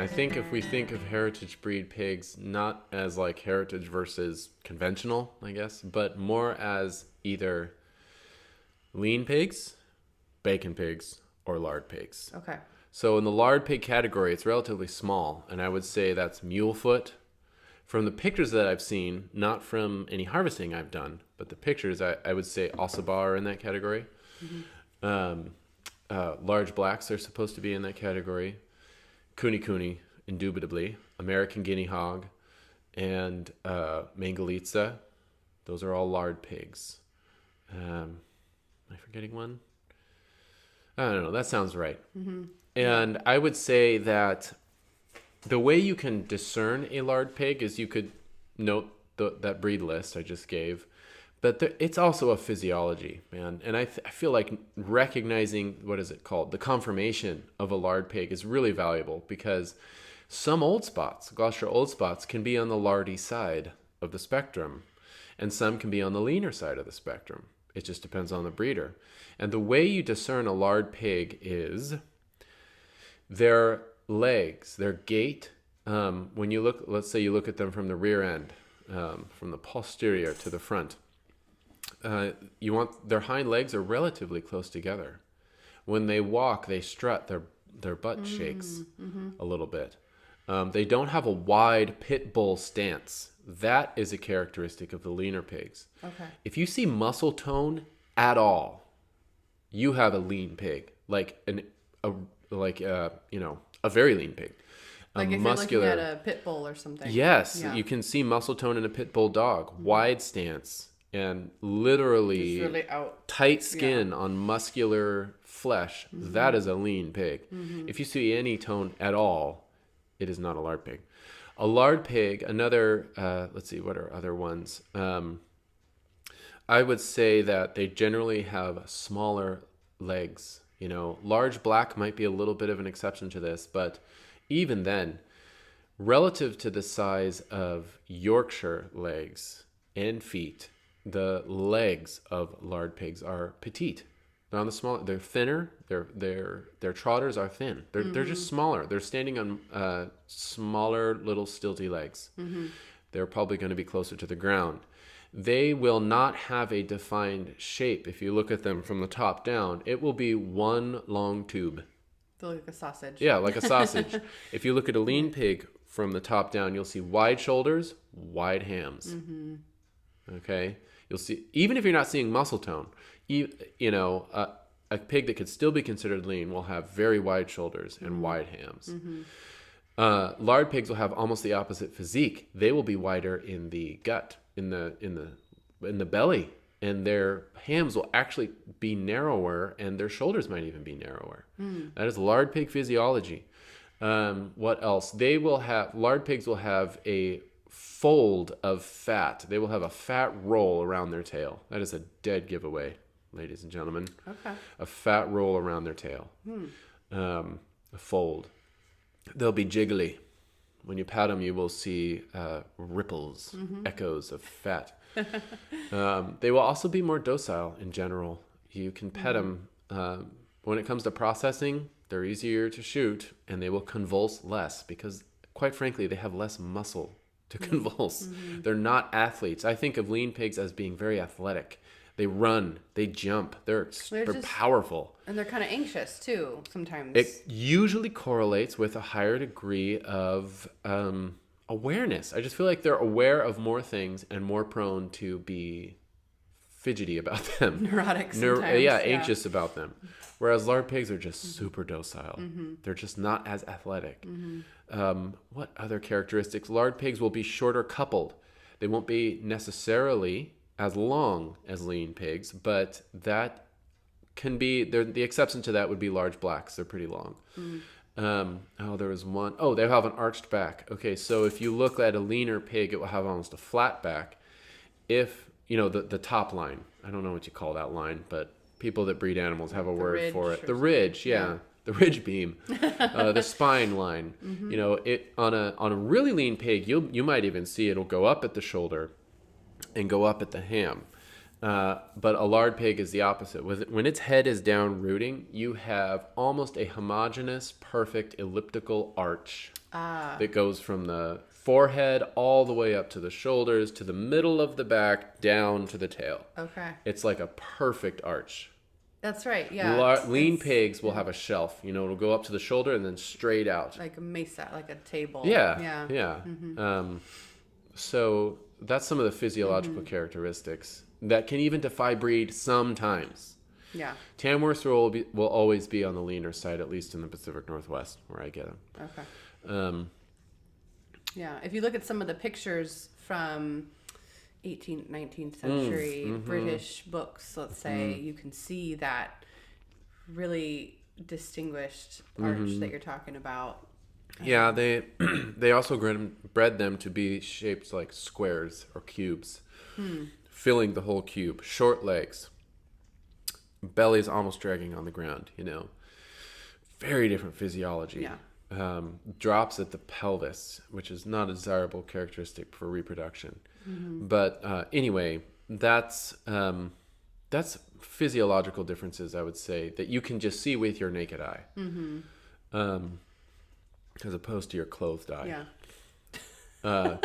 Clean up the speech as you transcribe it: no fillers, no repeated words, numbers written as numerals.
think if we think of heritage breed pigs, not as like heritage versus conventional, I guess, but more as either lean pigs, bacon pigs, or lard pigs. Okay. So in the lard pig category, it's relatively small, and I would say that's mule foot. From the pictures that I've seen, not from any harvesting I've done, but the pictures, I would say Osaba are in that category. Large blacks are supposed to be in that category. Kuni, indubitably. American guinea hog, and Mangalitsa. Those are all lard pigs. Am I forgetting one? I don't know. That sounds right. Mm-hmm. And I would say that the way you can discern a lard pig is you could note that breed list I just gave. But it's also a physiology, man. And I feel like recognizing, what is it called? The conformation of a lard pig is really valuable because some old spots, Gloucester old spots, can be on the lardy side of the spectrum. And some can be on the leaner side of the spectrum. It just depends on the breeder. And the way you discern a lard pig is their legs, their gait. When you look, let's say you look at them from the rear end, from the posterior to the front. You want their hind legs are relatively close together. When they walk, they strut, their butt shakes a little bit. They don't have a wide pit bull stance. That is a characteristic of the leaner pigs. Okay. If you see muscle tone at all, you have a lean pig, like a very lean pig. Like if muscular, you're looking at a pit bull or something. Yes, yeah. You can see muscle tone in a pit bull dog, wide stance, and literally really tight skin on muscular flesh. That is a lean pig. If you see any tone at all, it is not a lard pig. A lard pig, another, let's see, what are other ones? I would say that they generally have smaller legs. You know, large black might be a little bit of an exception to this, but even then, relative to the size of Yorkshire legs and feet, the legs of lard pigs are petite. They're on the small. They're thinner. Their trotters are thin. They're just smaller. They're standing on smaller little stilty legs. They're probably going to be closer to the ground. They will not have a defined shape. If you look at them from the top down, it will be one long tube. They're like a sausage. Yeah, like a sausage. If you look at a lean pig from the top down, you'll see wide shoulders, wide hams. Okay? You'll see, even if you're not seeing muscle tone, a pig that could still be considered lean will have very wide shoulders and wide hams. Lard pigs will have almost the opposite physique. They will be wider in the gut, in the belly, and their hams will actually be narrower, and their shoulders might even be narrower. That is lard pig physiology. What else? Lard pigs will have a fold of fat. They will have a fat roll around their tail. That is a dead giveaway, ladies and gentlemen. Okay. A fat roll around their tail. A fold. They'll be jiggly. When you pat them, you will see ripples, echoes of fat. They will also be more docile in general. You can pet them. When it comes to processing, they're easier to shoot, and they will convulse less because, quite frankly, they have less muscle to convulse. They're not athletes. I think of lean pigs as being very athletic. They run, they jump, they're powerful. And they're kind of anxious too, sometimes. It usually correlates with a higher degree of awareness. I just feel like they're aware of more things and more prone to be fidgety about them. Neurotic sometimes. Anxious about them. Whereas lard pigs are just super docile. They're just not as athletic. What other characteristics? Lard pigs will be shorter coupled. They won't be necessarily as long as lean pigs, but that can be, the exception to that would be large blacks. They're pretty long. There was one. Oh, they have an arched back. Okay, so if you look at a leaner pig, it will have almost a flat back. If, the top line, I don't know what you call that line, but people that breed animals have a word for it. The ridge, yeah. The ridge beam, the spine line. It on a really lean pig, you might even see it'll go up at the shoulder and go up at the ham. But a lard pig is the opposite. When its head is down rooting, you have almost a homogeneous, perfect elliptical arch that goes from the forehead all the way up to the shoulders, to the middle of the back, down to the tail. Okay. It's like a perfect arch. That's right, yeah. Lean pigs will have a shelf. It'll go up to the shoulder and then straight out. Like a mesa, like a table. Yeah. So that's some of the physiological characteristics that can even defy breed sometimes. Yeah. Tamworths will always be on the leaner side, at least in the Pacific Northwest, where I get them. Okay. Yeah, if you look at some of the pictures from 18th, 19th century British books, let's say, you can see that really distinguished arch that you're talking about. Yeah, they also bred them to be shaped like squares or cubes, filling the whole cube. Short legs, belly's almost dragging on the ground, Very different physiology. Yeah. Drops at the pelvis, which is not a desirable characteristic for reproduction. But anyway, that's physiological differences, I would say, that you can just see with your naked eye, as opposed to your clothed eye. Yeah.